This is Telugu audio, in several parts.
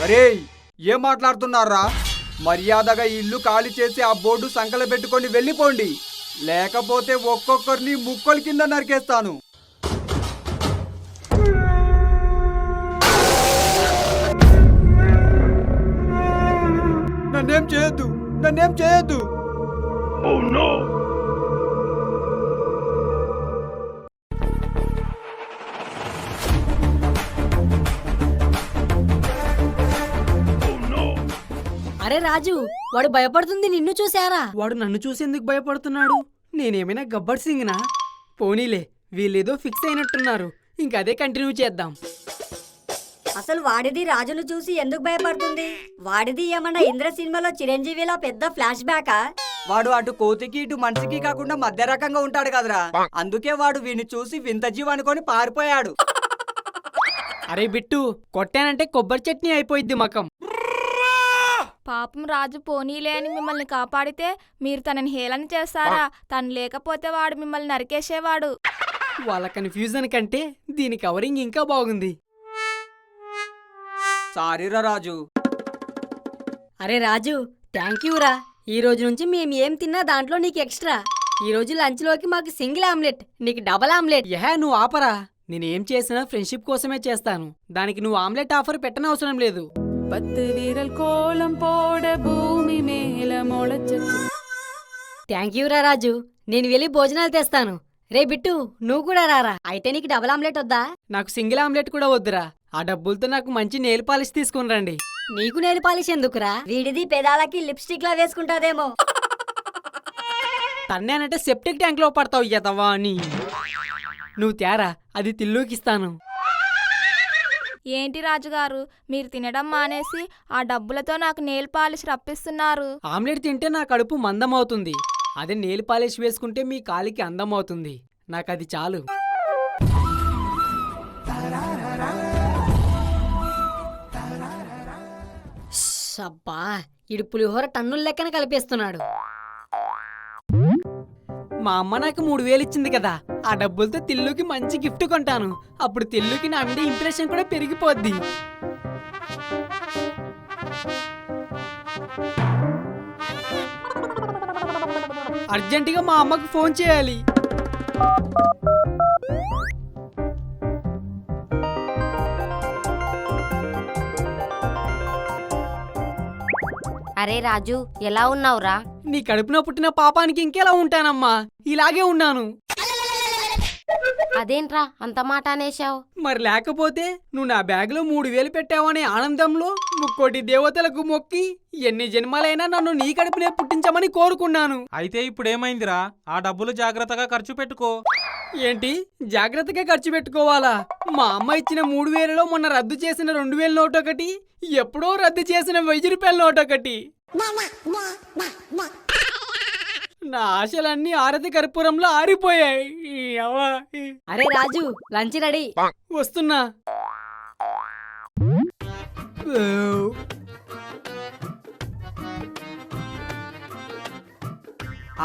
అరేయ్, ఏం మాట్లాడుతున్నారా? మర్యాదగా ఇల్లు ఖాళీ చేసి ఆ బోర్డు సంకల పెట్టుకొని వెళ్ళిపోండి, లేకపోతే ఒక్కొక్కరిని ముక్కల కింద నరికేస్తాను. నన్నేం చేయొద్దు, నన్నేం చేయొద్దు. అరే రాజు, వాడు భయపడుతుంది నిన్ను చూసారా? వాడు నన్ను చూసేందుకు భయపడుతున్నాడు? నేనేమైనా గబ్బర్ సింగ్నా? పోనీలే, వీళ్ళేదో ఫిక్స్ అయినట్టున్నారు. ఇంకదే కంటిన్యూ చేద్దాం. అసలు వాడిది రాజును చూసి ఎందుకు భయపడుతుంది? వాడిది ఏమన్నా ఇంద్ర సినిమాలో చిరంజీవిలా పెద్ద ఫ్లాష్ బ్యాకా? వాడు అటు కోతికి ఇటు మనిషికి కాకుండా మధ్య రకంగా ఉంటాడు కదరా, అందుకే వాడు వీడిని చూసి వింత జీవ అనుకొని పారిపోయాడు. అరే బిట్టు, కొట్టానంటే కొబ్బరి చట్నీ అయిపోయిద్ది మకం. పాపం రాజు పోనీలే అని మిమ్మల్ని కాపాడితే మీరు తనని హేళన చేస్తారా? తను లేకపోతే వాడు మిమ్మల్ని నరికేసేవాడు. వాళ్ళ కన్ఫ్యూజన్ కంటే దీని కవరింగ్ ఇంకా బాగుంది. సారీరా రాజు. అరే రాజు, థ్యాంక్ యూ రా. ఈ రోజు నుంచి మేము ఏం తిన్నా దాంట్లో నీకు ఎక్స్ట్రా. ఈ రోజు లంచ్ లోకి మాకు సింగిల్ ఆమ్లెట్, నీకు డబల్ ఆమ్లెట్. నువ్వు ఆపరా. నేనేం చేసినా ఫ్రెండ్షిప్ కోసమే చేస్తాను. దానికి నువ్వు ఆమ్లెట్ ఆఫర్ పెట్టనవసరం లేదు. 10 வீரல் கோலம் போட பூமி மேல முளைச்சு. థ్యాంక్ యూ రా రాజు, నేను వెళ్ళి భోజనాలు తెస్తాను. రే బిట్టు, నువ్వు కూడా రారా. అయితే నీకు డబల్ ఆమ్లెట్ వద్దా? నాకు సింగిల్ ఆమ్లెట్ కూడా వద్దురా. ఆ డబ్బులతో నాకు మంచి నెయిల్ పాలిష్ తీసుకుని రండి. నీకు నెయిల్ పాలిష్ ఎందుకురా? వీడిది పెదాలకి లిప్స్టిక్ లా వేసుకుంటాదేమో. తన్నేనంటే సెప్టిక్ ట్యాంక్ లో పడతావు ఎదవా అని. నువ్వు తేరా, అది తిల్లుకిస్తాను. ఏంటి రాజుగారు, మీరు తినడం మానేసి ఆ డబ్బులతో నాకు నెయిల్ పాలిష్ రప్పిస్తున్నారు? ఆమ్లెట్ తింటే నా కడుపు మందమవుతుంది. అదే నెయిల్ పాలిష్ వేసుకుంటే మీ కాలికి అందం అవుతుంది. నాకది చాలు. అబ్బా, ఇడు పులిహోర టన్నుల లెక్కన కలిపేస్తున్నాడు. మా అమ్మ నాకు 3000 ఇచ్చింది కదా, ఆ డబ్బులతో తిల్లుకి మంచి గిఫ్ట్ కొంటాను. అప్పుడు తిల్లుకి నా మీద ఇంప్రెషన్ కూడా పెరిగిపోద్ది. అర్జెంటుగా మా అమ్మకు ఫోన్ చేయాలి. అరే రాజు, ఎలా ఉన్నావురా? నీ కడుపున పుట్టిన పాపానికి ఇంకెలా ఉంటానమ్మా, ఇలాగే ఉన్నాను. అదేంట్రా అంత మాట అనేశావు? మరి లేకపోతే నువ్వు నా బ్యాగ్లో 3000 పెట్టావనే ఆనందంలో ముక్కోటి దేవతలకు మొక్కి ఎన్ని జన్మలైనా నన్ను నీ కడుపునే పుట్టించమని కోరుకున్నాను. అయితే ఇప్పుడేమైందిరా? ఆ డబ్బులు జాగ్రత్తగా ఖర్చు పెట్టుకో. ఏంటి జాగ్రత్తగా ఖర్చు పెట్టుకోవాలా? మా అమ్మ ఇచ్చిన 3000లో మొన్న రద్దు చేసిన 2000 నోట్ ఒకటి, ఎప్పుడో రద్దు చేసిన 1000 రూపాయల నోట్ ఒకటి. నా ఆశలన్నీ ఆరతి కర్పూరంలో ఆరిపోయాయి. అరే రాజు, లంచ్ రెడీ. వస్తున్నా.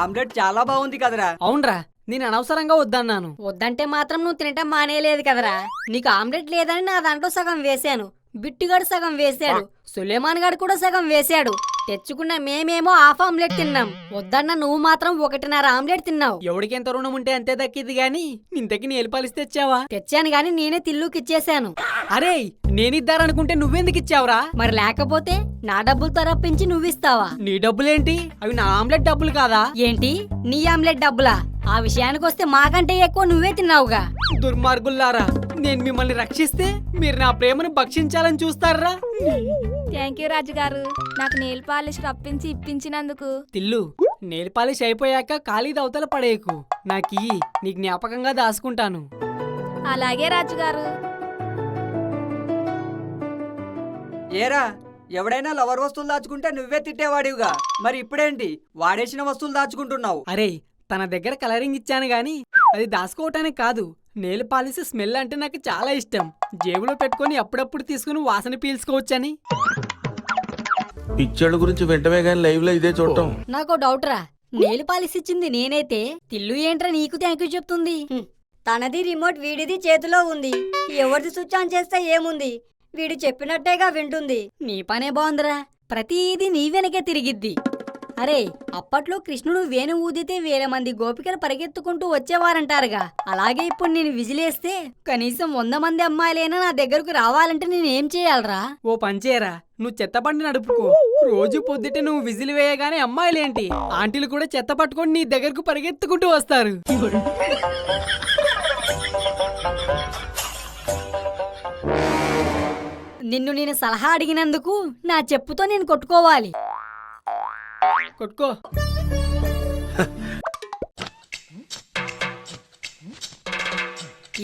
ఆమ్లెట్ చాలా బాగుంది కదరా. అవునరా, నేను అనవసరంగా వద్దన్నాను. వద్దంటే మాత్రం నువ్వు తినటం మానేలేదు కదరా. నీకు ఆమ్లెట్ లేదని నా దాంట్లో సగం వేశాను, బిట్టుగాడు సగం వేశాడు, సులేమాన్ గాడు కూడా సగం వేశాడు. తెచ్చుకున్న మేమేమో హాఫ్ ఆమ్లెట్ తిన్నాం. వద్దన్న నువ్వు మాత్రం 1.5 ఆమ్లెట్ తిన్నావు. ఎవడికి ఎంత రుణం ఉంటే అంతే దక్కింది గాని ఇంతకి నేల్పాలిసి తెచ్చావా? తెచ్చాను గాని నేనే తిల్లుకిచ్చేశాను. అరే, నేనిద్దారనుకుంటే నువ్వెందుకు ఇచ్చావురా? మరి లేకపోతే నా డబ్బులతో రప్పించి నువ్విస్తావా? నీ డబ్బులేంటి? అవి నా ఆమ్లెట్ డబ్బులు కాదా? ఏంటి నీ ఆమ్లెట్ డబ్బులా? ఆ విషయానికి వస్తే మాకంటే ఎక్కువ నువ్వే తిన్నావుగా. దుర్మార్గుల్లారా, నేను మిమ్మల్ని రక్షిస్తే మీరు నా ప్రేమను భక్షించాలని చూస్తారా? థ్యాంక్ యూ రాజుగారు, నాకు నెయిల్ పాలిష్ రప్పించి ఇప్పించినందుకు. తిల్లు, నెయిల్ పాలిష్ అయిపోయాక ఖాళీది అవతల పడేయకు. నాకీ నీ జ్ఞాపకంగా దాచుకుంటాను. అలాగే రాజుగారు. ఏరా, ఎవడైనా లవర్ వస్తువులు దాచుకుంటే నువ్వే తిట్టేవాడివిగా, మరి ఇప్పుడేంటి వాడేసిన వస్తువులు దాచుకుంటున్నావు? అరే, తన దగ్గర కలరింగ్ ఇచ్చాను గాని అది దాచుకోవటానికి కాదు. నెయిల్ పాలిష్ స్మెల్ అంటే నాకు చాలా ఇష్టం. జేబులో పెట్టుకొని అప్పుడప్పుడు తీసుకుని వాసన పీల్చుకోవచ్చని. పిచ్చోళ్ళ గురించి వెంటనే గానీ లైవ్ లో ఇదే చూడటం. నాకు డౌట్ రా, నెయిల్ పాలిష్ ఇచ్చింది నేనైతే తిల్లు ఏంట్రా నీకు థ్యాంక్ యూ చెప్తుంది? తనది రిమోట్ వీడిది చేతిలో ఉంది, ఎవరిది స్విచ్ ఆన్ చేస్తే ఏముంది? వీడు చెప్పినట్టేగా వింటుంది. నీ పనే బాగుందిరా, ప్రతిదీ నీ వెనకే తిరిగిద్ది. అరే, అప్పట్లో కృష్ణుడు వేణు ఊదితే వేల మంది గోపికలు పరిగెత్తుకుంటూ వచ్చేవారంటారుగా, అలాగే ఇప్పుడు నేను విజిలేస్తే కనీసం 100 మంది అమ్మాయిలైనా నా దగ్గరకు రావాలంటే నేనేం చేయాలరా? ఓ పంచేరా, నువ్వు చెత్తబండి నడుపుకో. రోజు పొద్దుటే నువ్వు విజిల్ వేయగానే అమ్మాయిలేంటి, ఆంటీలు కూడా చెత్త పట్టుకొని నీ దగ్గరకు పరిగెత్తుకుంటూ వస్తారు. నిన్ను నేను సలహా అడిగినందుకు నా చెప్పుతో నేను కొట్టుకోవాలి. కొట్టుకో.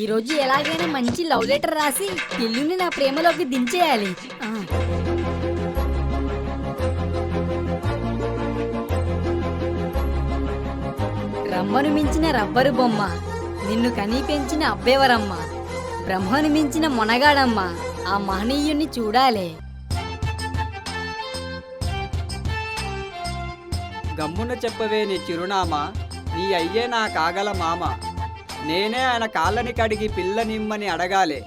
ఈరోజు ఎలాగైనా మంచి లవ్ లెటర్ రాసి ఇల్లుని నా ప్రేమలోకి దించేయాలి. రమ్మను మించిన రబ్బరు బొమ్మ, నిన్ను కనీ పెంచిన అబ్బేవరమ్మ, బ్రహ్మను మించిన మొనగాడమ్మ, ఆ మహనీయుణ్ణి చూడాలే. గమ్మున చెప్పవే నీ చిరునామా, నీ అయ్యే నా కాగల మామ, నేనే ఆయన కాళ్ళని కడిగి పిల్లనిమ్మని అడగాలే.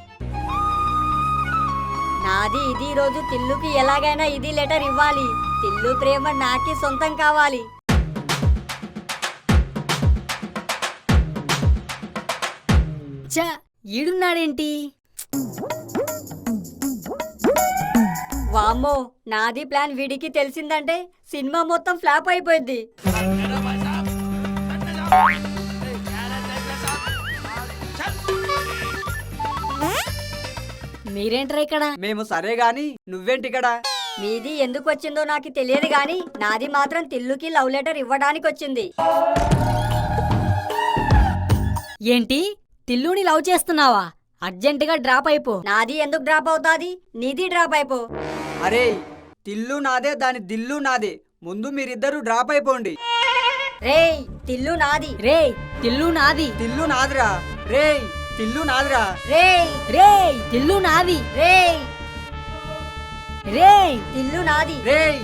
నాది ఇది రోజు తిల్లుకి ఎలాగైనా ఇది లెటర్ ఇవ్వాలి. తిల్లు ప్రేమ నాకే సొంతం కావాలి. చ, ఈడున్నాడేంటి? వామ్మో, నాది ప్లాన్ వీడికి తెలిసిందంటే సినిమా మొత్తం ఫ్లాప్ అయిపోయింది. మీరేంట్రా ఇక్కడ? మేము సరే గాని నువ్వేంటిక్కడ? మీది ఎందుకు వచ్చిందో నాకు తెలియదు గాని నాది మాత్రం తిల్లుకి లవ్ లెటర్ ఇవ్వడానికి వచ్చింది. ఏంటి, తిల్లుని లవ్ చేస్తున్నావా? అర్జెంటుగా డ్రాప్ అయిపో. నాది ఎందుకు డ్రాప్ అవుతాది? నీది డ్రాప్ అయిపో. అరే, తిల్లు నాదే, దాని దిల్లు నాదే, ముందు మీరిద్దరూ డ్రాప్ అయిపోండి. రేయ్, తిల్లు నాది. రేయ్, తిల్లు నాది. తిల్లు నాదిరా. రేయ్, తిల్లు నాదిరా. రేయ్ రేయ్, తిల్లు నాది. రేయ్ రేయ్, తిల్లు నాది. రేయ్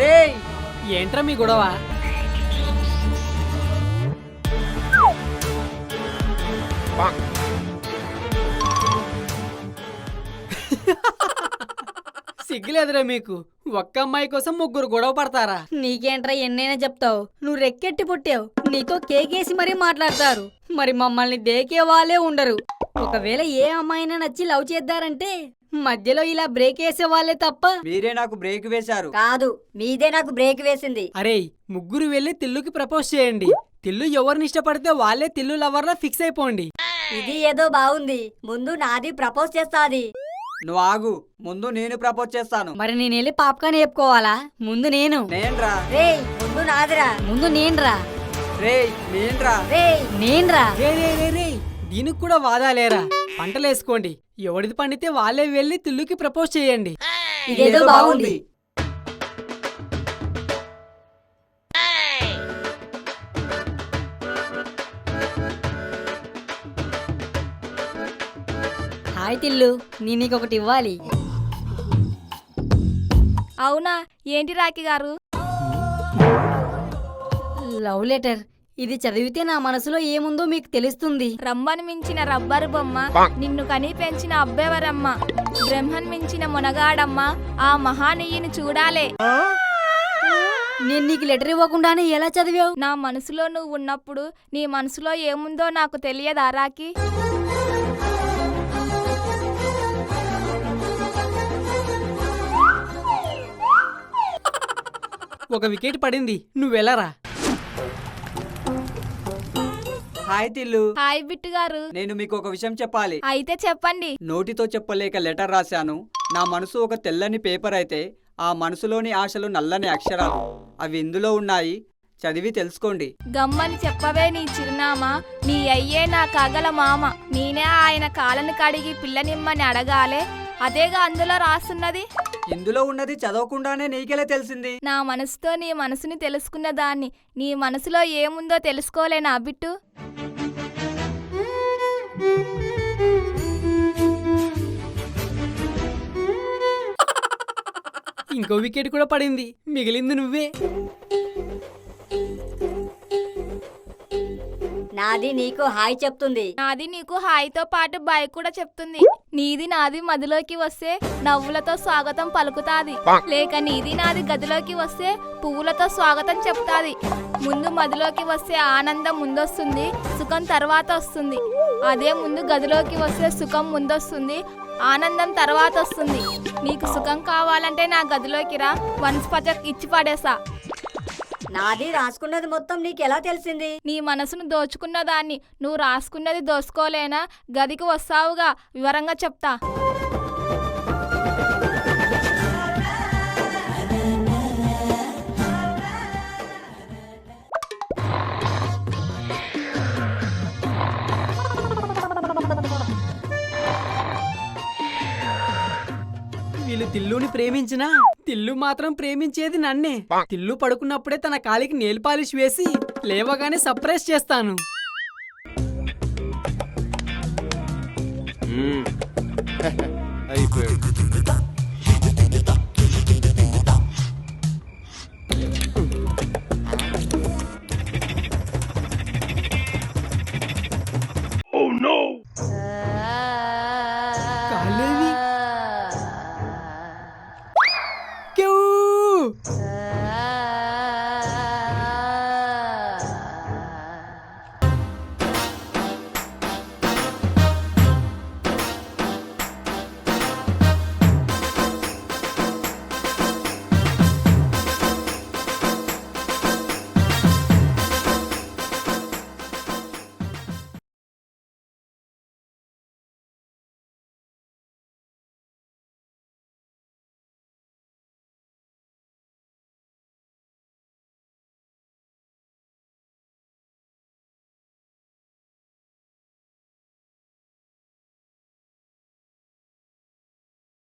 రేయ్. ఏంట్రా మీ గొడవ? సిగ్గులేదురా మీకు? ఒక్క అమ్మాయి కోసం ముగ్గురు గొడవ పడతారా? నీకేంట్రా ఎన్నైనా చెప్తావు? నువ్వు రెక్కెట్టి పుట్టావు, నీతో కేకేసి మరీ మాట్లాడతారు. మరి మమ్మల్ని దేకే వాళ్ళే ఉండరు. ఒకవేళ ఏ అమ్మాయినా నచ్చి లవ్ చేద్దారంటే మధ్యలో ఇలా బ్రేక్ వేసే వాళ్ళే తప్ప. మీరే నాకు బ్రేక్ వేశారు. కాదు, మీదే నాకు బ్రేక్ వేసింది. అరే, ముగ్గురు వెళ్ళి తిల్లుకి ప్రపోజ్ చేయండి. తిల్లు ఎవరిని ఇష్టపడితే వాళ్ళే తిల్లు లవర్లా ఫిక్స్ అయిపోండి. ఇది ఏదో బాగుంది. ముందు నాది ప్రపోజ్ చేస్తాది. నువ్వు ఆగు, ముందు నేను ప్రపోజ్ చేస్తాను. మరి నేను వెళ్ళి పాప్కార్న్ చెప్పుకోవాలా? ముందు నేను. నేన్రా. రేయ్, ముందు నాదిరా. ముందు నేన్రా. రేయ్, నేన్రా. రేయ్, నేన్రా. రే రే రే రే, దీనికి కూడా వాదాలేరా? పంటలేసుకోండి, ఎవడిది పండితే వాళ్ళే వెళ్ళి తిల్లుకి ప్రపోజ్ చేయండి. ఇదేదో బాగుంది. హాయ్ తిల్లు, నేను నీకొకటి ఇవ్వాలి. అవునా? ఏంటి రాఖీ గారు? Love letter. ఇది చదివితే నా మనసులో ఏముందో మీకు తెలుస్తుంది. రమ్మను మించిన రబ్బరు బొమ్మ, నిన్ను కనీ పెంచిన అబ్బెవరమ్మ, బ్రహ్మన్ మించిన మునగాడమ్మ, ఆ మహానీయుని చూడాలే. నేను నీకు లెటర్ ఇవ్వకుండానే ఎలా చదివావు? నా మనసులో నువ్వు ఉన్నప్పుడు నీ మనసులో ఏముందో నాకు తెలియదా రాఖీ? ఒక వికెట్ పడింది, నువ్వెళ్ళరా. హాయ్ తిల్లు. హాయ్ బిట్టు గారు. నేను మీకు ఒక విషయం చెప్పాలి. అయితే చెప్పండి. నోటితో చెప్పలేక లెటర్ రాశాను. నా మనసు ఒక తెల్లని పేపర్ అయితే ఆ మనసులోని ఆశలు నల్లని అక్షరాలు. అవి ఇందులో ఉన్నాయి, చదివి తెలుసుకోండి. గమ్మని చెప్పవే నీ చిరునామా, నీ అయ్యే నా కాగల మామ, నేనే ఆయన కాళ్ళను కడిగి పిల్లనిమ్మని అడగాలే. అదేగా అందులో రాస్తున్నది. ఇందులో ఉన్నది చదవకుండానే నీకెలా తెలిసింది? నా మనసుతో నీ మనసుని తెలుసుకున్న దాన్ని నీ మనసులో ఏముందో తెలుసుకోలేనా బిట్టు? ఇంకో వికెట్ కూడా పడింది, మిగిలింది నువ్వే. నాది నీకు హాయ్ చెప్తుంది. నాది నీకు హాయితో పాటు బాయ్ కూడా చెప్తుంది. నీది నాది మదిలోకి వస్తే నవ్వులతో స్వాగతం పలుకుతాది. లేక నీది నాది గదిలోకి వస్తే పువ్వులతో స్వాగతం చెప్తాది. ముందు మదిలోకి వస్తే ఆనందం ముందొస్తుంది, సుఖం తర్వాత వస్తుంది. అదే ముందు గదిలోకి వస్తే సుఖం ముందొస్తుంది, ఆనందం తర్వాత వస్తుంది. నీకు సుఖం కావాలంటే నా గదిలోకి రా, వనస్పతి ఇచ్చి పడేసా. నాది రాసుకున్నది మొత్తం నీకెలా తెలిసింది? నీ మనసును దోచుకున్న దాన్ని నువ్వు రాసుకున్నది దోసుకోలేనా? గదికి వస్తావుగా, వివరంగా చెప్తా. వీళ్ళు తిల్లుని ప్రేమించినా తిల్లు మాత్రం ప్రేమించేది నన్నే. తిల్లు పడుకున్నప్పుడే తన కాలికి నెయిల్ పాలిష్ వేసి లేవగానే సర్ప్రైజ్ చేస్తాను. అయిపోయాడు.